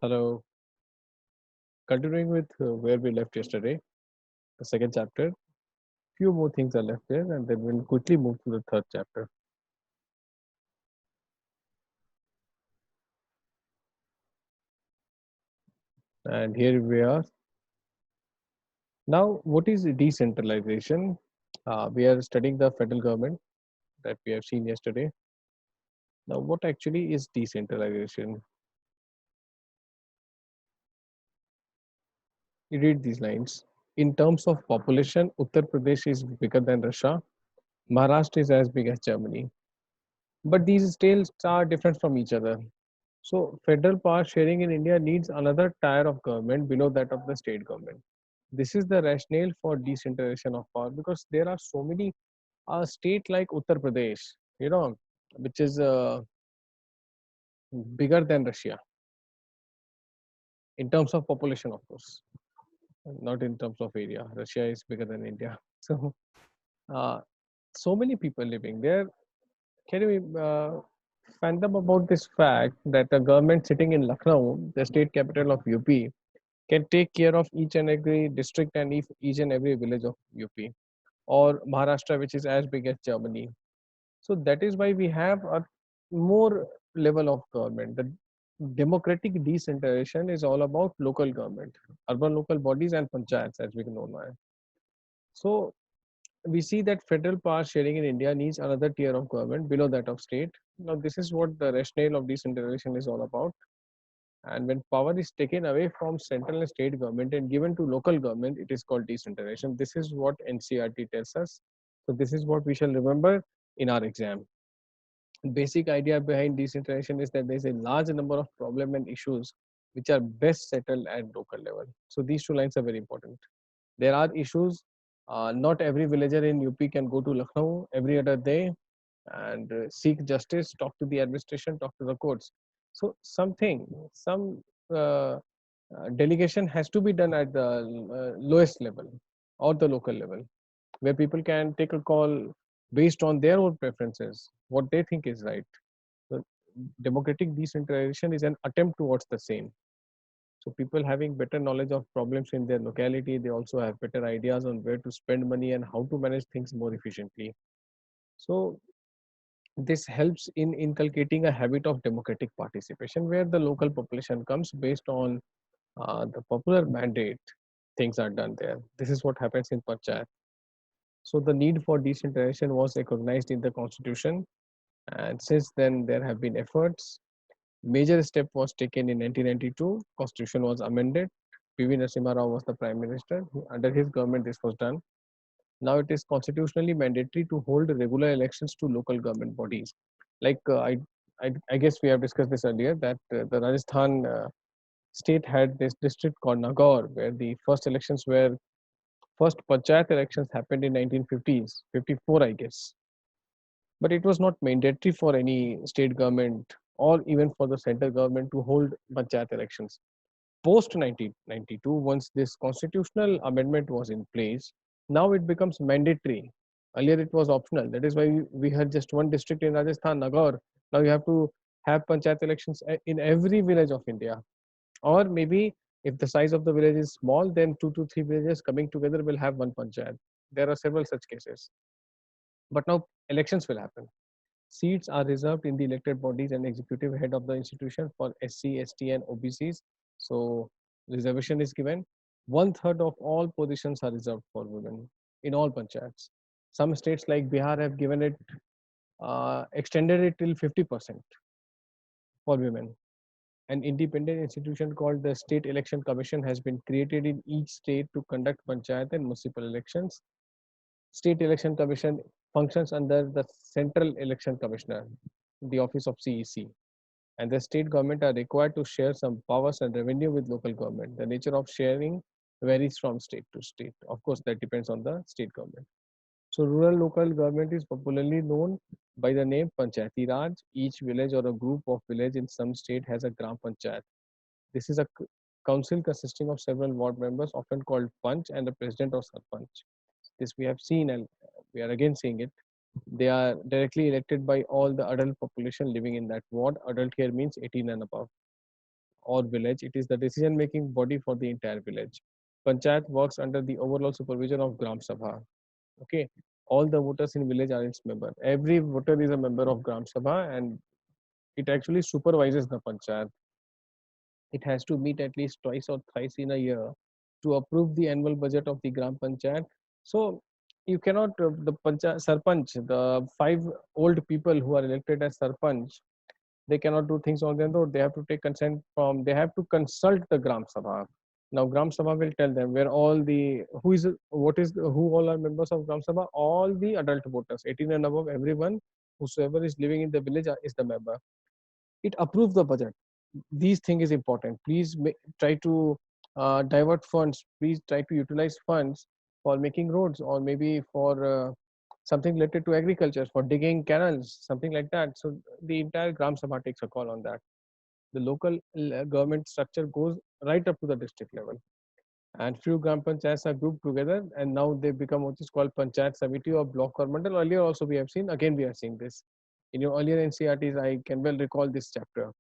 Hello. Continuing with where we left yesterday, the second chapter. Few more things are left there, and then we'll quickly move to the third chapter. And here we are. Now, what is decentralization? We are studying the federal government that we have seen yesterday. Now, what actually is decentralization? You read these lines. In terms of population, Uttar Pradesh is bigger than Russia. Maharashtra is as big as Germany. But these states are different from each other. So federal power sharing in India needs another tier of government below that of the state government. This is the rationale for decentralization of power because there are so many state like Uttar Pradesh, you know, which is bigger than Russia in terms of population, of course, not in terms of area. Russia is bigger than India. So uh, so many people living there. Can you fathom about this fact that a government sitting in Lucknow, the state capital of UP, can take care of each and every district and each and every village of UP or Maharashtra, which is as big as Germany. So that is why we have a more level of government. The democratic decentralization is all about local government, urban local bodies and panchayats, as we know now. So we see that federal power sharing in India needs another tier of government below that of state. Now, this is what the rationale of decentralization is all about. And when power is taken away from central and state government and given to local government, it is called decentralization. This is what NCRT tells us. So this is what we shall remember in our exam. Basic idea behind decentralization is that there is a large number of problems and issues which are best settled at local level. So these two lines are very important. There are issues. Not every villager in UP can go to Lucknow every other day and seek justice, talk to the administration, talk to the courts. So some delegation has to be done at the lowest level or the local level, where people can take a call based on their own preferences, what they think is right. So democratic decentralization is an attempt towards the same. So people having better knowledge of problems in their locality, they also have better ideas on where to spend money and how to manage things more efficiently. So this helps in inculcating a habit of democratic participation where the local population comes based on the popular mandate. Things are done there. This is what happens in Panchayat. So the need for decentralization was recognized in the constitution, and since then there have been efforts. Major step was taken in 1992. Constitution was amended. PV Narasimha Rao was the prime minister. Under his government, this was done. Now it is constitutionally mandatory to hold regular elections to local government bodies. Like I guess we have discussed this earlier that the Rajasthan state had this district called Nagaur, where the first panchayat elections happened in 1950s, 54 I guess. But it was not mandatory for any state government or even for the central government to hold panchayat elections. Post 1992, once this constitutional amendment was in place, now it becomes mandatory. Earlier it was optional. That is why we had just one district in Rajasthan, Nagaur. Now you have to have panchayat elections in every village of India. Or maybe if the size of the village is small, then 2 to 3 villages coming together will have one panchayat. There are several such cases. But now elections will happen. Seats are reserved in the elected bodies and executive head of the institution for SC, ST, and OBCs. So reservation is given. One third of all positions are reserved for women in all panchayats. Some states like Bihar have given it, extended it till 50% for women. An independent institution called the State Election Commission has been created in each state to conduct panchayat and municipal elections. State Election Commission functions under the Central Election Commissioner, the office of CEC, and the state government are required to share some powers and revenue with local government. The nature of sharing varies from state to state. Of course, that depends on the state government. So rural local government is popularly known by the name Panchayati Raj. Each village or a group of village in some state has a Gram Panchayat. This is a council consisting of several ward members, often called Panch, and the president or Sarpanch. This we have seen, and we are again seeing it. They are directly elected by all the adult population living in that ward. Adult here means 18 and above. or village. It is the decision-making body for the entire village. Panchayat works under the overall supervision of Gram Sabha. Okay, all the voters in village are its member. Every voter is a member of Gram Sabha, and it actually supervises the panchayat. It has to meet at least twice or thrice in a year to approve the annual budget of the Gram Panchayat. So you cannot, the Sarpanch, the five old people who are elected as Sarpanch, they cannot do things on their own. They have to take consent from, they have to consult the Gram Sabha. Now Gram Sabha will tell them where all the, who is, what is, who all are members of Gram Sabha, all the adult voters, 18 and above, everyone, whosoever is living in the village is the member. It approves the budget. These thing is important. Please try to divert funds. Please try to utilize funds for making roads, or maybe for something related to agriculture, for digging canals, something like that. So the entire Gram Sabha takes a call on that. The local government structure goes right up to the district level, and few Gram Panchayats are grouped together, and now they become what is called Panchayat Samiti or Block or Mandal. Earlier also we have seen, again we are seeing this. In your earlier NCRTs, I can well recall this chapter.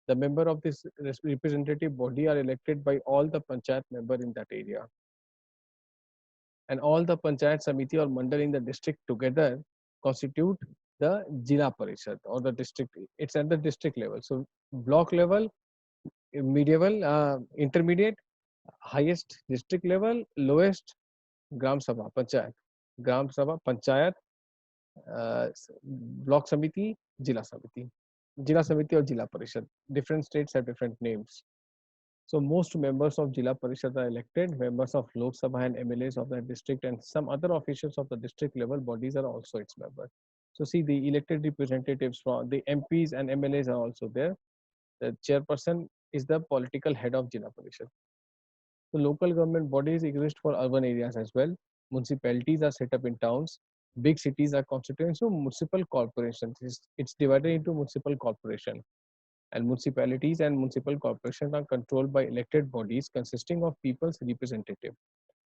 The member of this representative body are elected by all the panchayat member in that area, and all the panchayat samiti or mandal in the district together constitute the Jila Parishad or the district. It's at the district level. So block level, medieval, intermediate, highest district level, lowest Gram Sabha Panchayat, Gram Sabha Panchayat, uh, block samiti, Jila Samiti, Jila Samiti or Jila Parishad. Different states have different names. So most members of Jila Parishad are elected. Members of Lok Sabha and MLAs of that district and some other officials of the district level bodies are also its members. So see, the elected representatives from the MPs and MLAs are also there. The chairperson is the political head of Jila Parishad. So local government bodies exist for urban areas as well. Municipalities are set up in towns. Big cities are constituted. So municipal corporations, it's divided into municipal corporation, and municipalities and municipal corporations are controlled by elected bodies consisting of people's representative.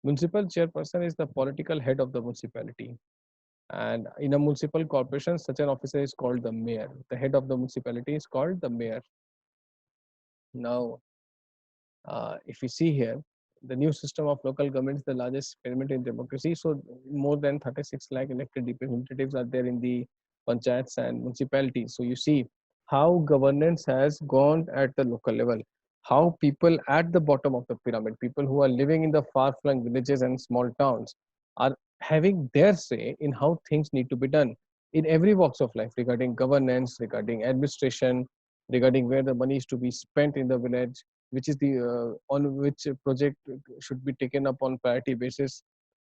Municipal chairperson is the political head of the municipality. And in a municipal corporation, such an officer is called the mayor. The head of the municipality is called the mayor. Now, if we see here, the new system of local government is the largest experiment in democracy. So more than 36 lakh elected representatives are there in the panchayats and municipalities. So you see how governance has gone at the local level, how people at the bottom of the pyramid, people who are living in the far-flung villages and small towns, are having their say in how things need to be done in every walks of life, regarding governance, regarding administration, regarding where the money is to be spent in the village, which is the on which project should be taken up on priority basis.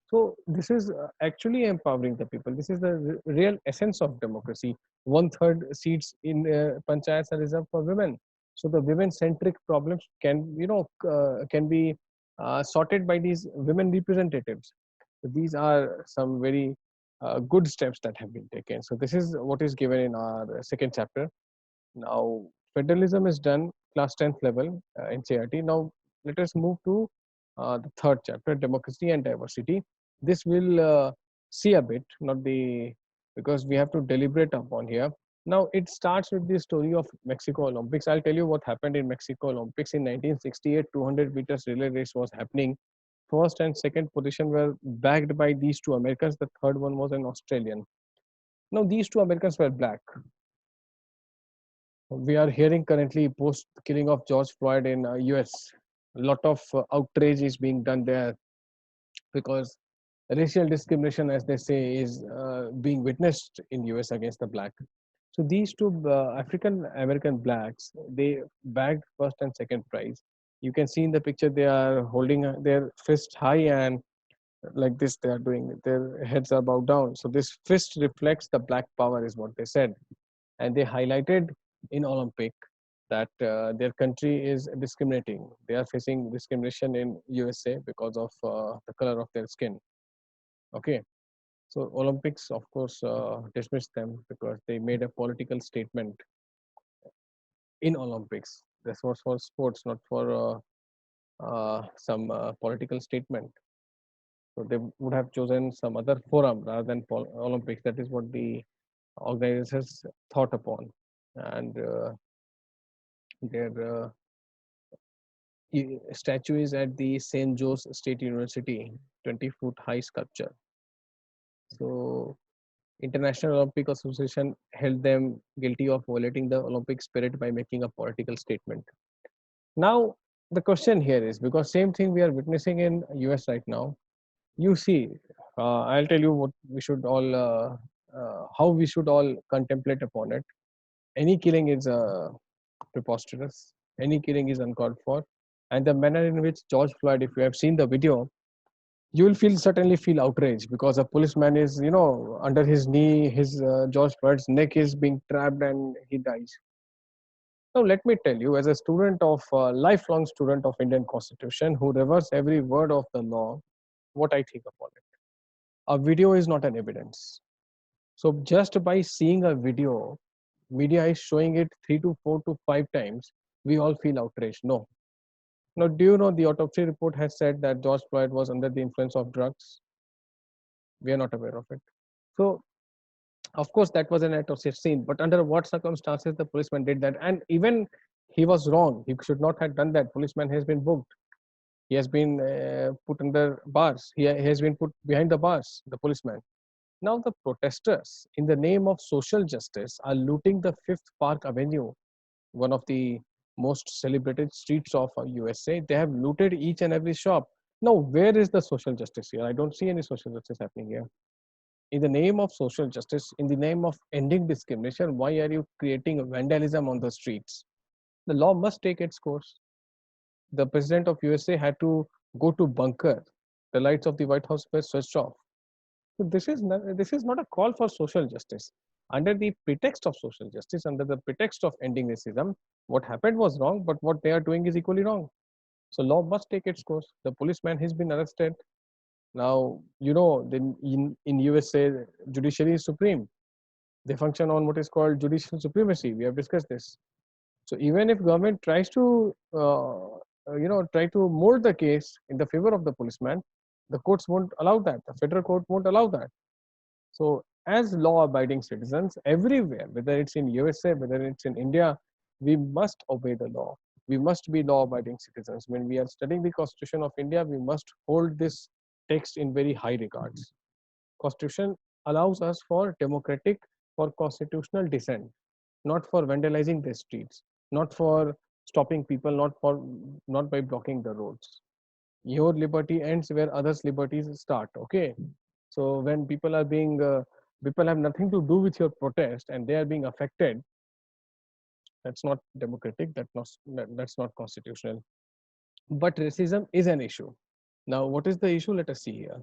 So this is actually empowering the people. This is the real essence of democracy. One third seats in panchayats are reserved for women, so the women centric problems can, can be sorted by these women representatives. So these are some very good steps that have been taken. So this is what is given in our second chapter. Now, federalism is done class 10th level NCERT. Now, let us move to the third chapter, democracy and diversity. This will see a bit, not the, because we have to deliberate upon here. Now, it starts with the story of Mexico Olympics. I'll tell you what happened in Mexico Olympics in 1968. 200 meters relay race was happening. First and second position were backed by these two Americans. The third one was an Australian. Now, these two Americans were black. We are hearing currently post killing of George Floyd in US. A lot of outrage is being done there because racial discrimination, as they say, is being witnessed in US against the black. So these two African American blacks, they bagged first and second prize. You can see in the picture they are holding their fist high, and like this they are doing. Their heads are bowed down. So this fist reflects the black power, is what they said, and they highlighted in Olympic that their country is discriminating. They are facing discrimination in USA because of the color of their skin. Okay, so Olympics, of course, dismissed them because they made a political statement in Olympics. This was for sports, not for some political statement. So they would have chosen some other forum rather than Olympics. That is what the organizers thought upon, and their statue is at the St. Joe's State University, 20-foot high sculpture. So International Olympic Association held them guilty of violating the Olympic spirit by making a political statement. Now, the question here is, because same thing we are witnessing in US right now. You see, I'll tell you what we should all, how we should all contemplate upon it. Any killing is preposterous. Any killing is uncalled for, and the manner in which George Floyd, if you have seen the video, you will feel certainly feel outraged because a policeman is, under his knee, his George Floyd's neck is being trapped and he dies. Now, let me tell you, as a student of, lifelong student of Indian Constitution, who reveres every word of the law, what I think upon it. A video is not an evidence. So just by seeing a video, media is showing it 3 to 4 to 5 times, we all feel outraged. No. Now, do you know the autopsy report has said that George Floyd was under the influence of drugs? We are not aware of it. So, of course, that was an autopsy scene, but under what circumstances the policeman did that? And even he was wrong. He should not have done that. Policeman has been booked. He has been put under bars. He has been put behind the bars, the policeman. Now, the protesters, in the name of social justice, are looting the Fifth Park Avenue, one of the most celebrated streets of USA. They have looted each and every shop. Now, where is the social justice here? I don't see any social justice happening here. In the name of social justice, in the name of ending discrimination, why are you creating vandalism on the streets? The law must take its course. The president of USA had to go to bunker. The lights of the White House were switched off. So this is not a call for social justice. Under the pretext of social justice, under the pretext of ending racism, what happened was wrong, but what they are doing is equally wrong. So law must take its course. The policeman has been arrested. Now, in USA, judiciary is supreme. They function on what is called judicial supremacy. We have discussed this. So even if government tries to, try to mold the case in the favor of the policeman, the courts won't allow that. The federal court won't allow that. So as law-abiding citizens everywhere, whether it's in USA, whether it's in India, we must obey the law. We must be law-abiding citizens. When we are studying the Constitution of India, we must hold this text in very high regards. Constitution allows us for democratic, for constitutional dissent, not for vandalizing the streets, not for stopping people, not by blocking the roads. Your liberty ends where others' liberties start. Okay, so when people have nothing to do with your protest and they are being affected, that's not democratic. That's not constitutional. But racism is an issue. Now, what is the issue? Let us see here.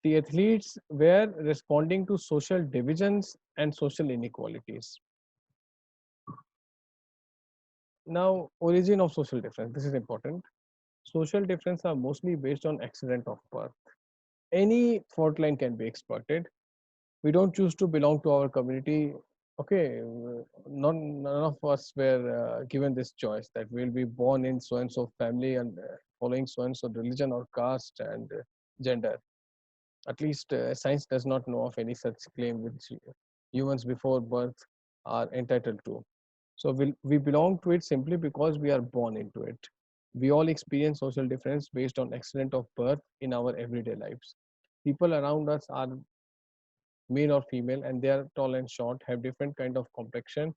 The athletes were responding to social divisions and social inequalities. Now, origin of social difference. This is important. Social difference are mostly based on accident of birth. Any fault line can be exploited. We don't choose to belong to our community. Okay, none of us were given this choice that we'll be born in so and so family and following so and so religion or caste and gender. At least science does not know of any such claim which humans before birth are entitled to. So we belong to it simply because we are born into it. We all experience social difference based on accident of birth in our everyday lives. People around us are male or female and they are tall and short, have different kind of complexion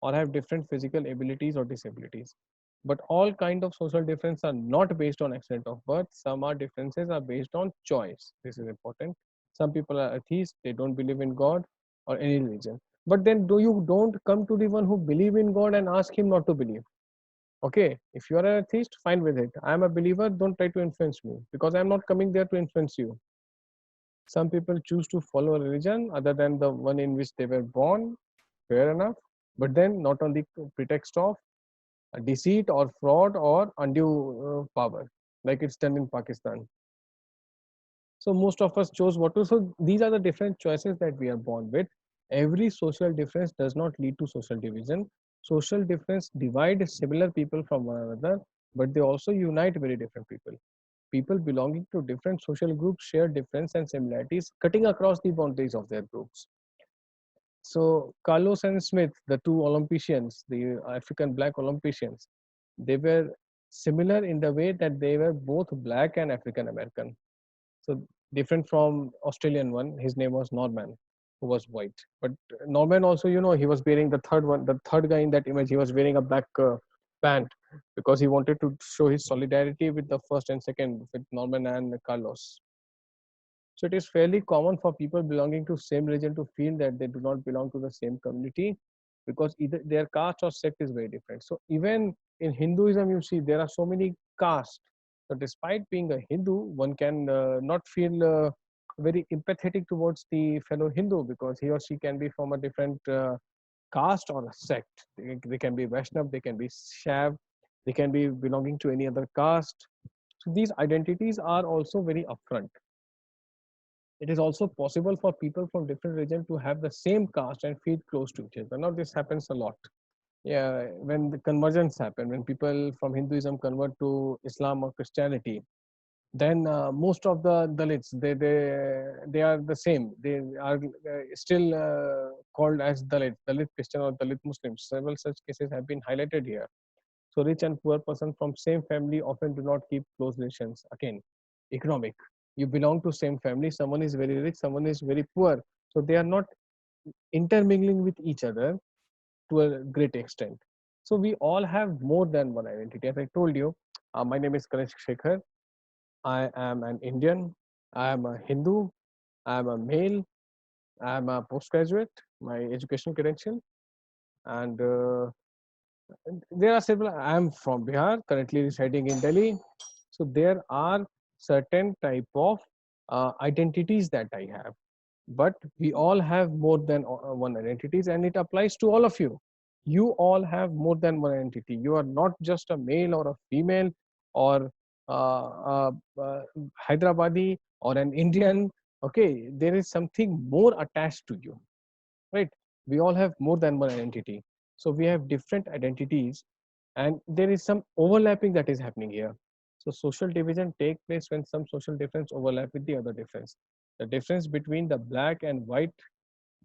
or have different physical abilities or disabilities. But all kind of social difference are not based on accident of birth. Some are differences are based on choice. This is important. Some people are atheists, they don't believe in God or any religion. But then you don't come to the one who believe in God and ask him not to believe. Okay, if you are an atheist, fine with it. I am a believer, don't try to influence me because I am not coming there to influence you. Some people choose to follow a religion other than the one in which they were born, fair enough, but then not on the pretext of deceit or fraud or undue power, like it's done in Pakistan. So most of us chose what to. So these are the different choices that we are born with. Every social difference does not lead to social division. Social difference divide similar people from one another, but they also unite very different people. People belonging to different social groups share difference and similarities cutting across the boundaries of their groups. So Carlos and Smith, the two Olympians, the African black Olympians, They were similar in the way that they were both black and African American. So different from Australian one, his name was Norman, who was white. But Norman also, he was wearing the third guy in that image. He was wearing a black pant because he wanted to show his solidarity with the first and second, with Norman and Carlos. So it is fairly common for people belonging to same religion to feel that they do not belong to the same community because either their caste or sect is very different. So even in Hinduism, you see there are so many castes. So despite being a Hindu, one can not feel very empathetic towards the fellow Hindu because he or she can be from a different caste or a sect. They can be Vaishnav, they can be Shav, they can be belonging to any other caste. So these identities are also very upfront. It is also possible for people from different regions to have the same caste and feel close to each other. Now, this happens a lot. Yeah, when the conversions happen, when people from Hinduism convert to Islam or Christianity, then most of the Dalits they are the same. They are still called as Dalit Christian or Dalit Muslims. Several such cases have been highlighted here. So rich and poor person from same family often do not keep close relations. Again, economic. You belong to same family. Someone is very rich, someone is very poor. So they are not intermingling with each other to a great extent. So we all have more than one identity. As I told you, my name is Kanishk Shekhar. I am an Indian. I am a Hindu. I am a male. I am a postgraduate. My education credential, and there are several. I am from Bihar, currently residing in Delhi. So there are certain type of identities that I have, but we all have more than one identities, and it applies to all of you. You all have more than one identity. You are not just a male or a female or Hyderabadi or an Indian. Okay, there is something more attached to you, right? We all have more than one identity, so we have different identities, and there is some overlapping that is happening here. So social division take place when some social difference overlap with the other difference. The difference between the black and white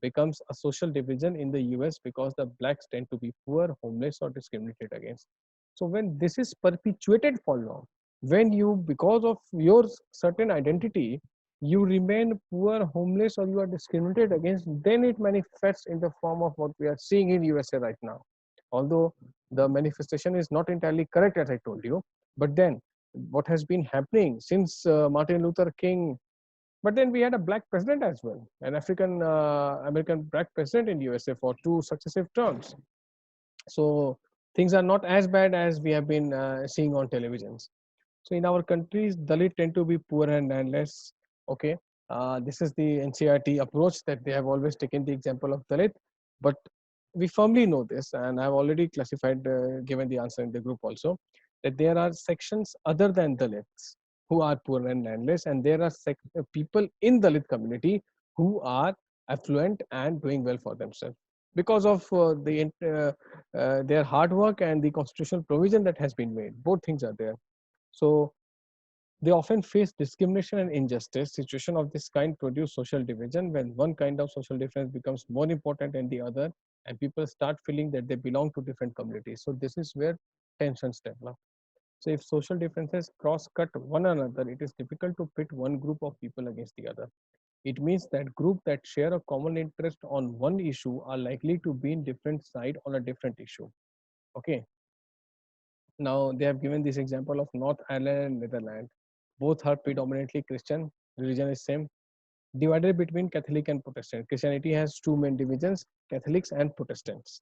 becomes a social division in the US because the blacks tend to be poor, homeless, or discriminated against. So when this is perpetuated for long, when you, because of your certain identity, you remain poor, homeless, or you are discriminated against, then it manifests in the form of what we are seeing in USA right now. Although the manifestation is not entirely correct, as I told you, but then what has been happening since Martin Luther King, but then we had a black president as well, an African American black president in USA for two successive terms. So things are not as bad as we have been seeing on televisions. So in our countries, Dalit tend to be poor and landless. Okay, this is the NCRT approach that they have always taken the example of Dalit, but we firmly know this, and I've already classified, given the answer in the group also, that there are sections other than Dalits who are poor and landless, and there are people in Dalit community who are affluent and doing well for themselves because of their hard work and the constitutional provision that has been made. Both things are there. So they often face discrimination and injustice. Situation of this kind produce social division when one kind of social difference becomes more important than the other, and people start feeling that they belong to different communities. So this is where tensions develop. So if social differences cross-cut one another, it is difficult to pit one group of people against the other. It means that groups that share a common interest on one issue are likely to be in different side on a different issue. Okay. Now they have given this example of North Ireland and Netherlands. Both are predominantly Christian. Religion is same. Divided between Catholic and Protestant. Christianity has two main divisions: Catholics and Protestants.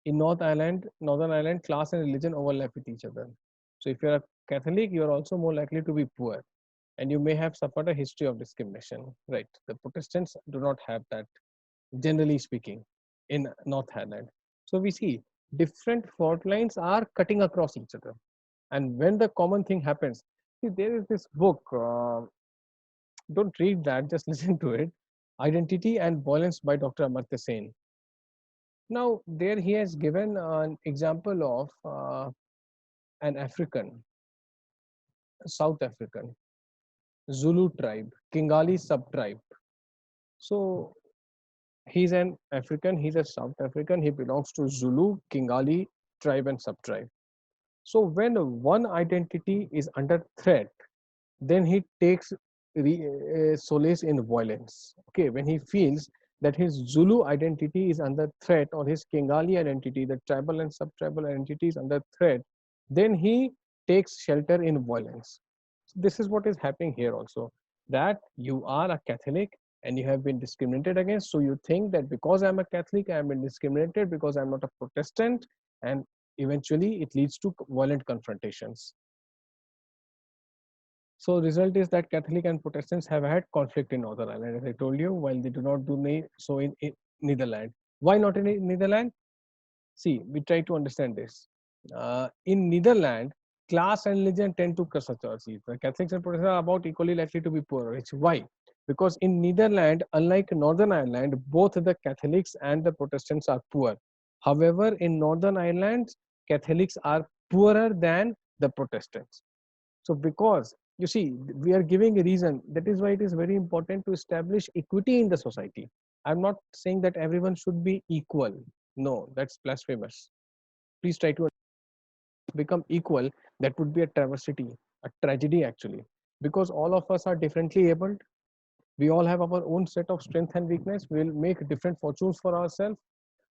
In Northern Ireland, class and religion overlap with each other. So if you're a Catholic, you're also more likely to be poor, and you may have suffered a history of discrimination. Right? The Protestants do not have that, generally speaking, in North Ireland. So we see different fault lines are cutting across each other. And when the common thing happens, see, there is this book, don't read that, just listen to it, Identity and Violence by Dr. Amartya Sen. Now, there he has given an example of an African, South African, Zulu tribe, Kingali sub-tribe. So he's an African, he's a South African, he belongs to Zulu, Kingali tribe and sub-tribe. So when one identity is under threat, then he takes solace in violence. Okay, when he feels that his Zulu identity is under threat, or his Kingali identity, the tribal and sub-tribal identity is under threat, then he takes shelter in violence. So this is what is happening here also, that you are a Catholic and you have been discriminated against. So you think that because I'm a Catholic, I have been discriminated because I'm not a Protestant, and eventually it leads to violent confrontations. So result is that Catholic and Protestants have had conflict in Northern Ireland, as I told you, while they do not do so in Netherlands. Why not in Netherlands? See, we try to understand this. In Netherlands, class and religion tend to crush each. The Catholics and Protestants are about equally likely to be poor. Rich. Why? Because in Netherlands, unlike Northern Ireland, both the Catholics and the Protestants are poor. However, in Northern Ireland, Catholics are poorer than the Protestants. So because you see, we are giving a reason. That is why it is very important to establish equity in the society. I'm not saying that everyone should be equal. No, that's blasphemous. Please try to become equal. That would be a travesty, a tragedy actually, because all of us are differently abled. We all have our own set of strength and weakness. We'll make different fortunes for ourselves.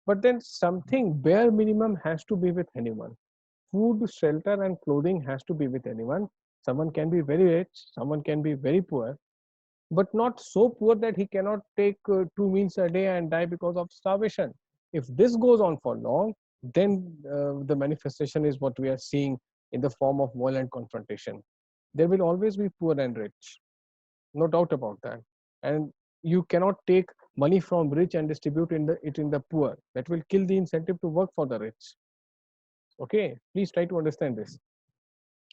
But then something bare minimum has to be with anyone. Food, shelter, and clothing has to be with anyone. Someone can be very rich, someone can be very poor, but not so poor that he cannot take 2 meals a day and die because of starvation. If this goes on for long, then the manifestation is what we are seeing in the form of violent confrontation. There will always be poor and rich, no doubt about that. And you cannot take money from rich and distribute it in the poor. That will kill the incentive to work for the rich. Okay, please try to understand this.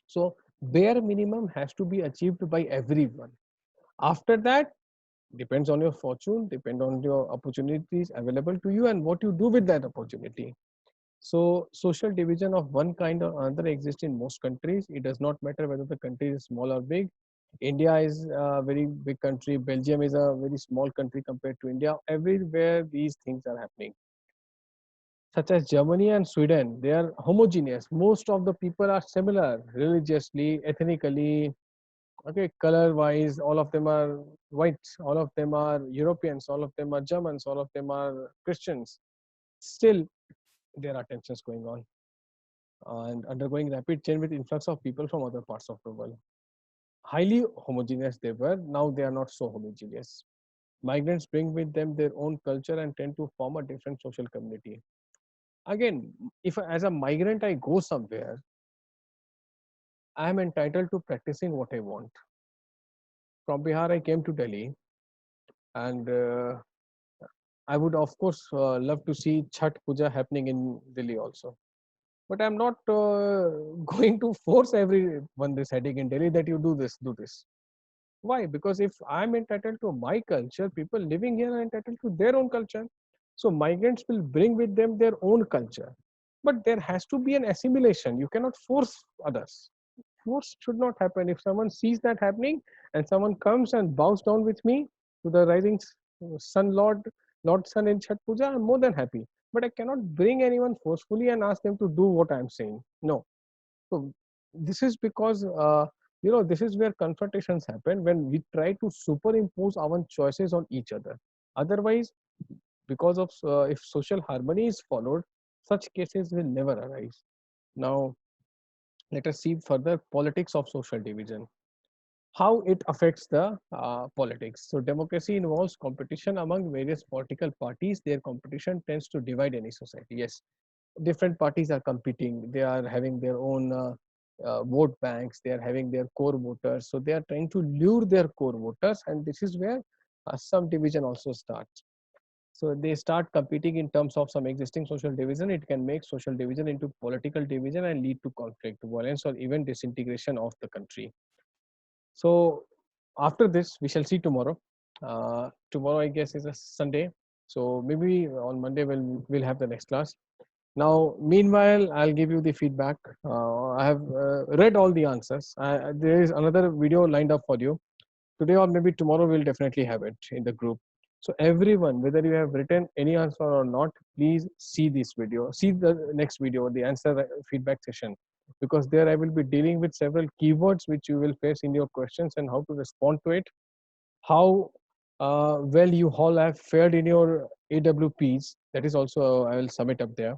So bare minimum has to be achieved by everyone. After that, depends on your fortune, depend on your opportunities available to you and what you do with that opportunity. So social division of one kind or another exists in most countries. It does not matter whether the country is small or big. India is a very big country. Belgium is a very small country compared to India. Everywhere these things are happening, such as Germany and Sweden, they are homogeneous. Most of the people are similar religiously, ethnically, okay, color wise, all of them are white, all of them are Europeans, all of them are Germans, all of them are Christians. Still, there are tensions going on and undergoing rapid change with influx of people from other parts of the world. Highly homogeneous they were, now they are not so homogeneous. Migrants bring with them their own culture and tend to form a different social community. Again, if as a migrant I go somewhere, I am entitled to practicing what I want. From Bihar, I came to Delhi, and I would, of course, love to see Chhat Puja happening in Delhi also. But I'm not going to force everyone residing in Delhi that you do this, do this. Why? Because if I'm entitled to my culture, people living here are entitled to their own culture. So migrants will bring with them their own culture. But there has to be an assimilation. You cannot force others. Force should not happen. If someone sees that happening and someone comes and bows down with me to the rising sun Lord Sun in Chhat Puja, I'm more than happy. But I cannot bring anyone forcefully and ask them to do what I'm saying. No. So this is because this is where confrontations happen, when we try to superimpose our choices on each other. Otherwise, because of if social harmony is followed, such cases will never arise. Now, let us see further politics of social division, how it affects the politics. So democracy involves competition among various political parties. Their competition tends to divide any society. Yes, different parties are competing. They are having their own vote banks. They are having their core voters. So they are trying to lure their core voters, and this is where some division also starts. So they start competing in terms of some existing social division. It can make social division into political division and lead to conflict, violence, or even disintegration of the country. So after this, we shall see tomorrow. Tomorrow, I guess, is a Sunday. So maybe on Monday we'll have the next class. Now, meanwhile, I'll give you the feedback. I have read all the answers. There is another video lined up for you today, or maybe tomorrow. We'll definitely have it in the group. So everyone, whether you have written any answer or not, please see this video. See the next video, the answer feedback session. because there I will be dealing with several keywords which you will face in your questions and how to respond to it, how well you all have fared in your AWPs. That is also I will sum it up there,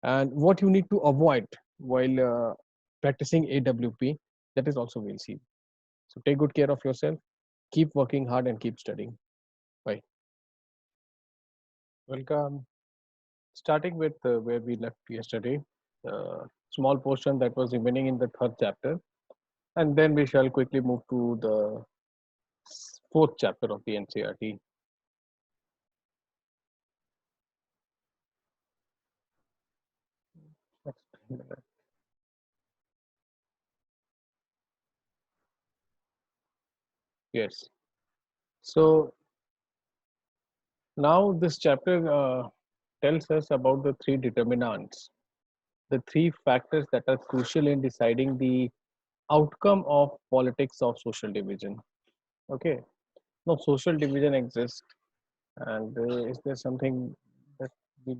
and what you need to avoid while practicing AWP. That is also we'll see. So take good care of yourself. Keep working hard and keep studying. Bye. Welcome. Starting with where we left yesterday, the small portion that was remaining in the third chapter, and then we shall quickly move to the fourth chapter of the NCRT. Yes. So now this chapter tells us about the three determinants, the three factors that are crucial in deciding the outcome of politics of social division. Okay. Now social division exists, and is there something that the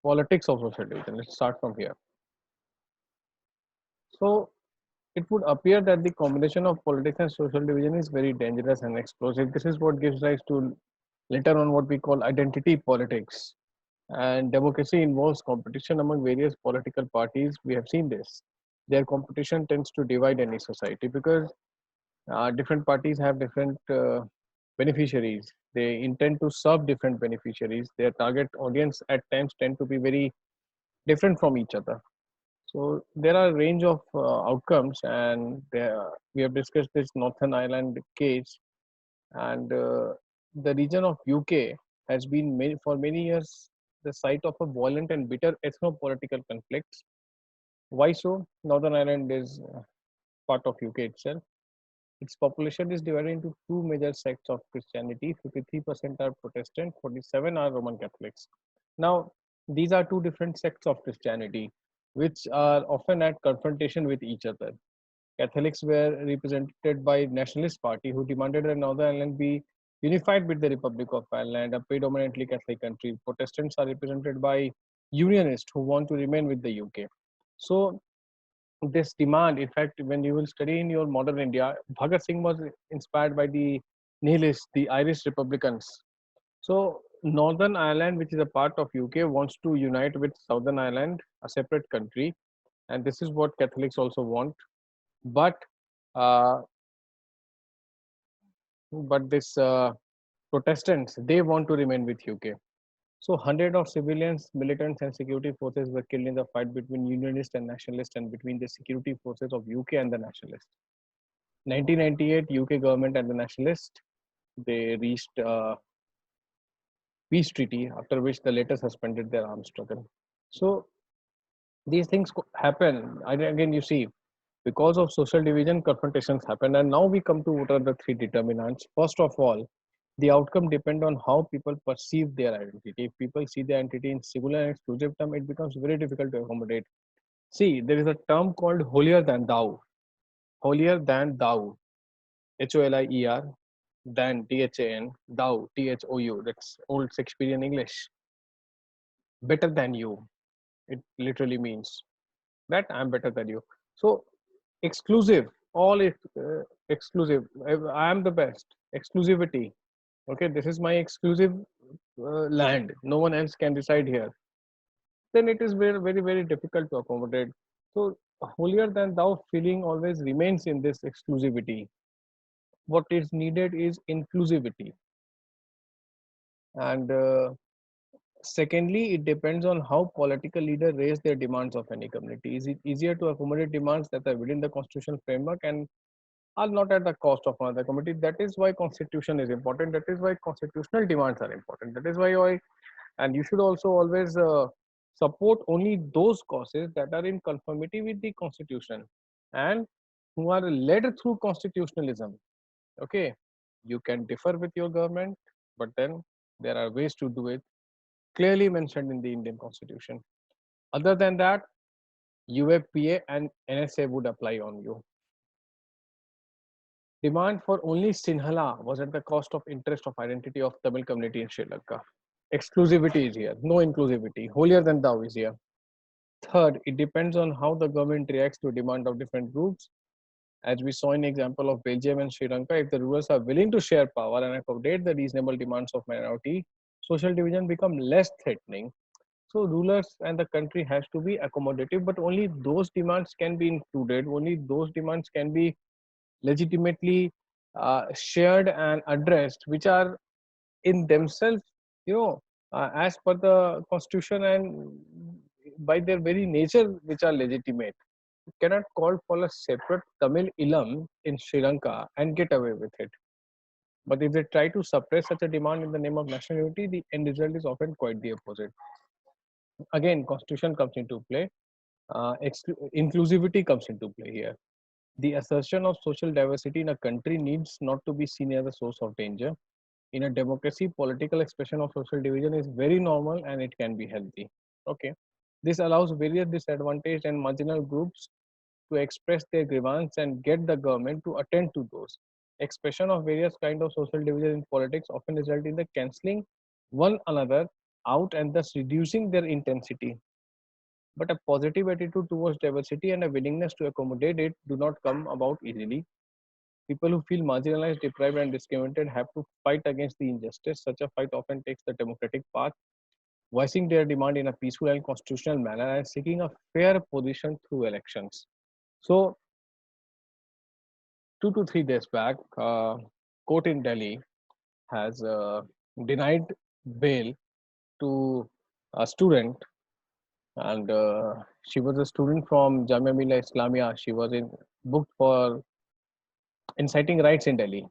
politics of social division? Let's start from here. So it would appear that the combination of politics and social division is very dangerous and explosive. This is what gives rise to later on what we call identity politics. And democracy involves competition among various political parties. We have seen this. Their competition tends to divide any society because different parties have different beneficiaries. They intend to serve different beneficiaries. Their target audience at times tend to be very different from each other. So there are a range of outcomes, and we have discussed this Northern Ireland case, and the region of UK has been for many years the site of a violent and bitter ethno-political conflicts. Why so? Northern Ireland is part of UK itself. Its population is divided into two major sects of Christianity. 53% are Protestant, 47 are Roman Catholics. Now, these are two different sects of Christianity, which are often at confrontation with each other. Catholics were represented by Nationalist Party, who demanded that Northern Ireland be unified with the Republic of Ireland, a predominantly Catholic country. Protestants are represented by Unionists, who want to remain with the UK. So this demand, in fact, when you will study in your modern India, Bhagat Singh was inspired by the Nihilists, the Irish Republicans. So Northern Ireland, which is a part of UK, wants to unite with Southern Ireland, a separate country, and this is what Catholics also want. But uh, this Protestants, they want to remain with UK. So hundreds of civilians, militants, and security forces were killed in the fight between Unionists and Nationalists, and between the security forces of UK and the Nationalists. 1998, UK government and the Nationalists, they reached a peace treaty, after which they later suspended their armed struggle. So these things happen. Again, you see, because of social division, confrontations happen. And now we come to what are the three determinants. First of all, the outcome depend on how people perceive their identity. If people see their identity in singular and exclusive term, it becomes very difficult to accommodate. See, there is a term called holier than thou. Holier than thou. HOLIER, than THAN, thou, THOU. That's old Shakespearean English. Better than you. It literally means that I'm better than you. So exclusive, all exclusive. I am the best. Exclusivity. Okay, this is my exclusive land. No one else can reside here. Then it is very, very, very difficult to accommodate. So holier than thou feeling always remains in this exclusivity. What is needed is inclusivity. And secondly, it depends on how political leaders raise their demands of any community. Is it easier to accommodate demands that are within the constitutional framework and are not at the cost of another community? That is why constitution is important. That is why constitutional demands are important. That is why and you should also always support only those causes that are in conformity with the constitution and who are led through constitutionalism. Okay, you can differ with your government, but then there are ways to do it clearly mentioned in the Indian constitution. Other than that, UFPA and NSA would apply on you. Demand for only Sinhala was at the cost of interest of identity of Tamil community in Sri Lanka. Exclusivity is here, no inclusivity. Holier than thou is here. Third, it depends on how the government reacts to demand of different groups. As we saw in example of Belgium and Sri Lanka, if the rulers are willing to share power and accommodate the reasonable demands of minority, social division become less threatening. So rulers and the country has to be accommodative, but only those demands can be included. Only those demands can be legitimately shared and addressed, which are in themselves, you know, as per the constitution and by their very nature, which are legitimate. You cannot call for a separate Tamil Ilam in Sri Lanka and get away with it. But if they try to suppress such a demand in the name of national unity, the end result is often quite the opposite. Again, constitution comes into play. Inclusivity comes into play here. The assertion of social diversity in a country needs not to be seen as a source of danger. In a democracy, political expression of social division is very normal and it can be healthy. Okay. This allows various disadvantaged and marginal groups to express their grievance and get the government to attend to those. Expression of various kind of social division in politics often result in the cancelling one another out and thus reducing their intensity. But a positive attitude towards diversity and a willingness to accommodate it do not come about easily. People who feel marginalized, deprived, and discriminated have to fight against the injustice. Such a fight often takes the democratic path, voicing their demand in a peaceful and constitutional manner and seeking a fair position through elections. So, 2 to 3 days back, court in Delhi has denied bail to a student, and she was a student from Jamia Millia Islamia. She was in booked for inciting riots in Delhi.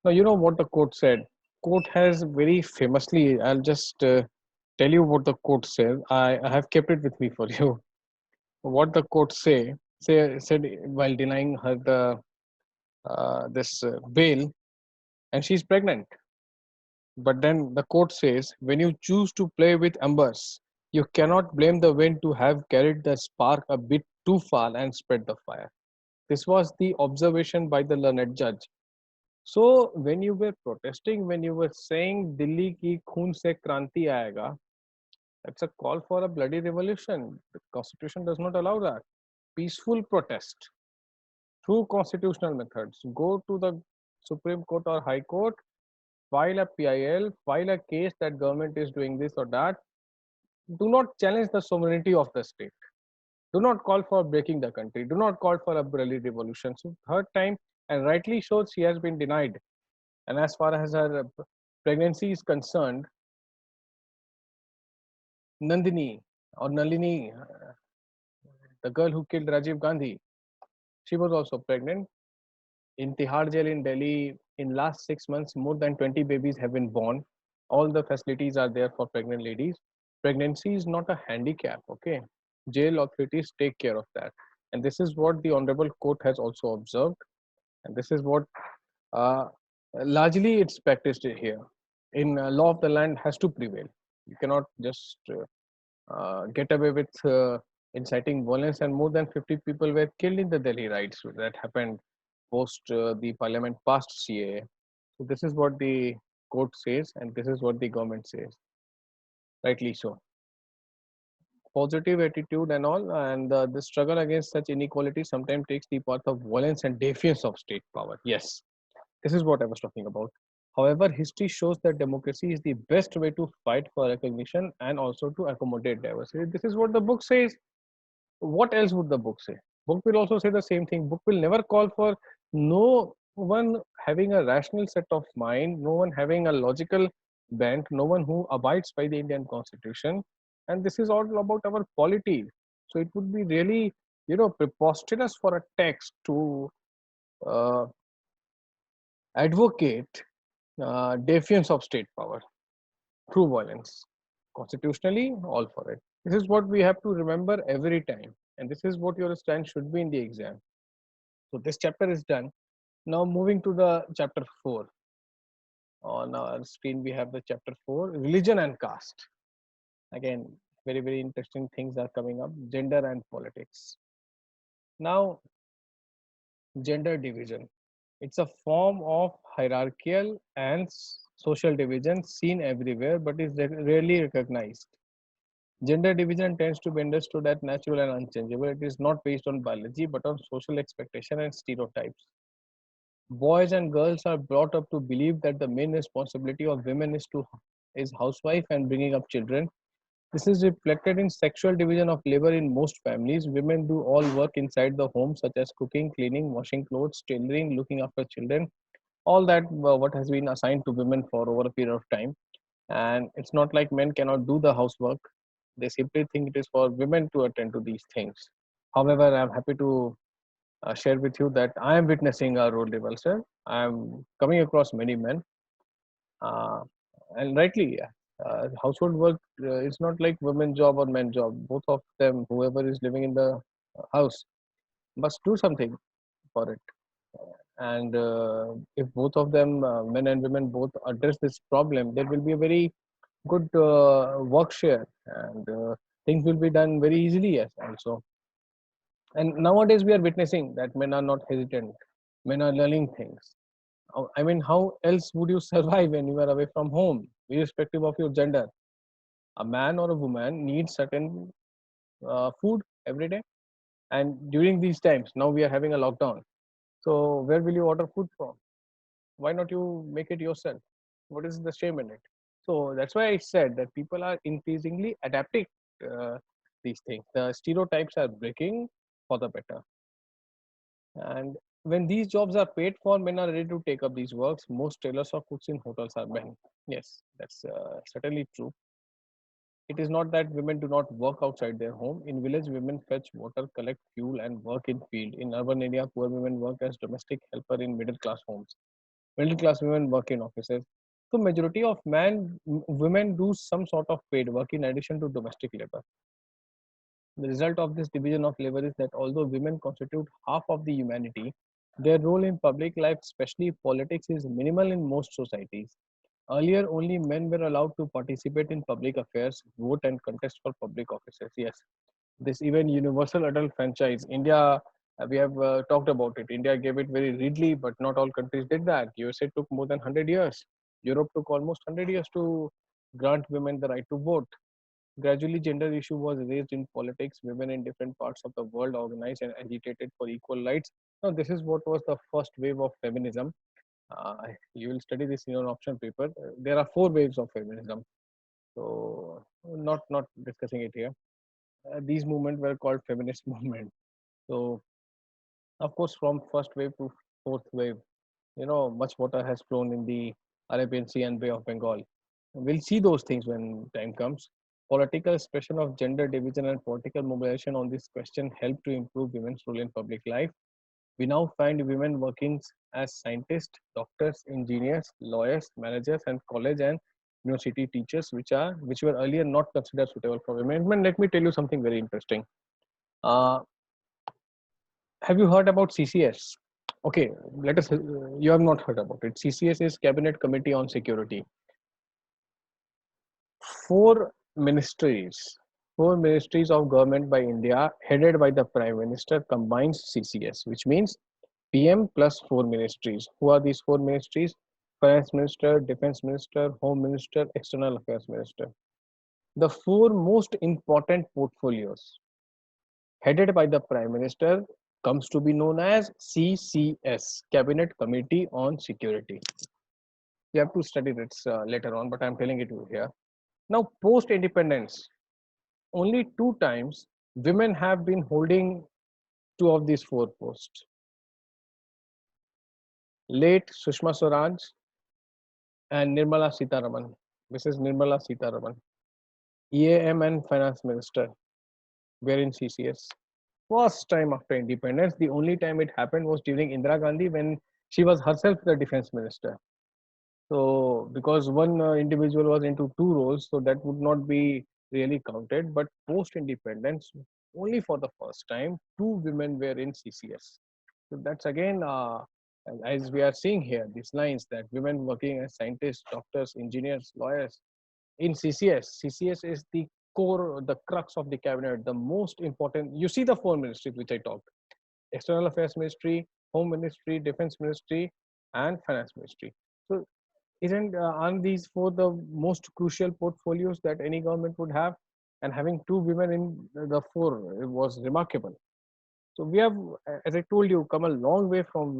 Now, you know what the court said. Court has very famously. I'll just tell you what the court said. I have kept it with me for you. What the court said while denying her the this bail, and she's pregnant. But then the court says, when you choose to play with embers, you cannot blame the wind to have carried the spark a bit too far and spread the fire. This was the observation by the learned judge. So when you were protesting, when you were saying Delhi ki khoon se kranti aayega, that's a call for a bloody revolution. The constitution does not allow that. Peaceful protest through constitutional methods. Go to the Supreme Court or High Court, file a PIL, file a case that government is doing this or that. Do not challenge the sovereignty of the state. Do not call for breaking the country. Do not call for a bloody revolution. So third time, and rightly so, she has been denied. And as far as her pregnancy is concerned, Nandini or Nalini, the girl who killed Rajiv Gandhi, she was also pregnant. In Tihar jail in Delhi, in last 6 months, more than 20 babies have been born. All the facilities are there for pregnant ladies. Pregnancy is not a handicap, okay? Jail authorities take care of that. And this is what the Honorable Court has also observed. And this is what uh, largely it's practiced here. In law of the land has to prevail. You cannot just get away with inciting violence, and more than 50 people were killed in the Delhi riots that happened post the parliament passed CAA. So this is what the court says, and this is what the government says, rightly so. Positive attitude and all, and the struggle against such inequality sometimes takes the path of violence and defiance of state power. Yes, this is what I was talking about. However, history shows that democracy is the best way to fight for recognition and also to accommodate diversity. This is what the book says. What else would the book say? Book will also say the same thing. Book will never call for no one having a rational set of mind, no one having a logical bent, no one who abides by the Indian Constitution. And this is all about our polity. So it would be really, preposterous for a text to uh, advocate defiance of state power through violence. Constitutionally, all for it. This is what we have to remember every time. And this is what your stand should be in the exam. So this chapter is done. Now moving to the chapter 4. On our screen, we have the chapter 4, religion and caste. Again, very, very interesting things are coming up, gender and politics. Now, gender division. It's a form of hierarchical and social division seen everywhere, but is rarely recognized. Gender division tends to be understood as natural and unchangeable. It is not based on biology but on social expectation and stereotypes. Boys and girls are brought up to believe that the main responsibility of women is housewife and bringing up children. This is reflected in sexual division of labor in most families. Women do all work inside the home, such as cooking, cleaning, washing clothes, tailoring, looking after children. All that what has been assigned to women for over a period of time. And it's not like men cannot do the housework. They simply think it is for women to attend to these things. However, I'm happy to share with you that I am witnessing a role reversal. I'm coming across many men, uh, and rightly, yeah. Household work is not like women job or men job. Both of them, whoever is living in the house, must do something for it. And if both of them, men and women, both address this problem, there will be a very good work share, and things will be done very easily. Yes, also. And nowadays we are witnessing that men are not hesitant. Men are learning things. I mean, how else would you survive when you are away from home, irrespective of your gender? A man or a woman needs certain food every day. And during these times, now we are having a lockdown. So where will you order food from? Why not you make it yourself? What is the shame in it? So that's why I said that people are increasingly adapting uh, these things. The stereotypes are breaking for the better. And when these jobs are paid for, men are ready to take up these works. Most tailors or cooks in hotels are men. Yes, that's certainly true. It is not that women do not work outside their home. In village, women fetch water, collect fuel, and work in field. In urban area, poor women work as domestic helper in middle class homes. Middle class women work in offices. So majority of women do some sort of paid work in addition to domestic labor. The result of this division of labor is that although women constitute half of the humanity, their role in public life, especially politics, is minimal in most societies. Earlier, only men were allowed to participate in public affairs, vote, and contest for public offices. Yes, this even universal adult franchise. India, we have talked about it. India gave it very readily, but not all countries did that. USA took more than 100 years. Europe took almost 100 years to grant women the right to vote. Gradually, gender issue was raised in politics. Women in different parts of the world organized and agitated for equal rights. Now, this is what was the first wave of feminism. Uh, you will study this in your option paper. There are four waves of feminism. So, not discussing it here. These movements were called feminist movement. So, of course, from first wave to fourth wave, much water has flown in the Arabian Sea and Bay of Bengal. We'll see those things when time comes. Political expression of gender division and political mobilization on this question help to improve women's role in public life. We now find women working as scientists, doctors, engineers, lawyers, managers, and college and university teachers, which were earlier not considered suitable for women. And let me tell you something very interesting. Uh, have you heard about CCS? Okay, let us. You have not heard about it. CCS is Cabinet Committee on Security. Four ministries, four ministries of government by India, headed by the Prime Minister, combines CCS, which means PM plus four ministries. Who are these four ministries? Finance Minister, Defense Minister, Home Minister, External Affairs Minister. The four most important portfolios headed by the Prime Minister comes to be known as CCS, Cabinet Committee on Security. You have to study this later on, but I'm telling it to you here. Now, post independence, only two times women have been holding two of these four posts. Late Sushma Swaraj and Nirmala Sitharaman. Mrs. Nirmala Sitharaman, EAM and Finance Minister, were in CCS. First time after independence, the only time it happened was during Indira Gandhi when she was herself the defense minister. So, because one individual was into two roles, so that would not be really counted. But post independence, only for the first time, two women were in CCS. So, that's again, as we are seeing here, these lines that women working as scientists, doctors, engineers, lawyers in CCS. CCS is the core, the crux of the cabinet, the most important. You see the four ministries which I talked: External Affairs Ministry, Home Ministry, Defense Ministry, and Finance Ministry. So aren't these four the most crucial portfolios that any government would have? and having two women in the fore was remarkable. So we have, as I told you, come a long way from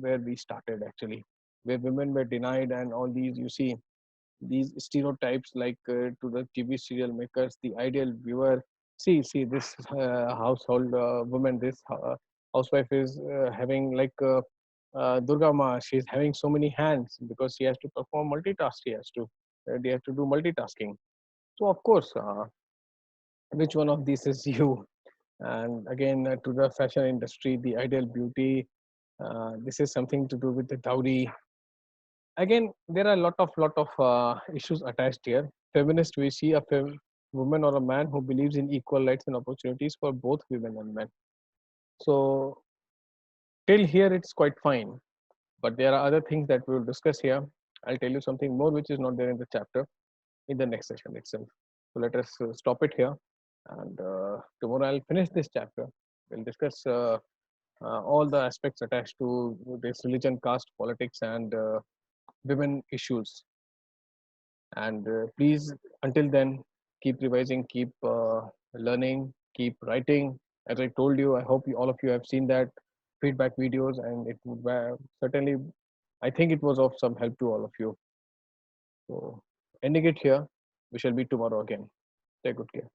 where we started actually, where women were denied and all these. You see these stereotypes like to the TV serial makers, the ideal viewer. See this household woman, this housewife is having like Durga Ma. She's having so many hands because she has to perform multitask. They have to do multitasking. So of course, which one of these is you? And again, to the fashion industry, the ideal beauty. This is something to do with the dowry. Again, there are a lot of issues attached here. Feminist, we see a woman or a man who believes in equal rights and opportunities for both women and men. So till here, it's quite fine. But there are other things that we will discuss here. I'll tell you something more which is not there in the chapter in the next session itself. So let us stop it here. And tomorrow I'll finish this chapter. We'll discuss all the aspects attached to this religion, caste, politics, and women issues. And please, until then, keep revising, keep learning, keep writing. As I told you, I hope all of you have seen that feedback videos, and it would certainly, I think it was of some help to all of you. So, ending it here, we shall be tomorrow again. Take good care.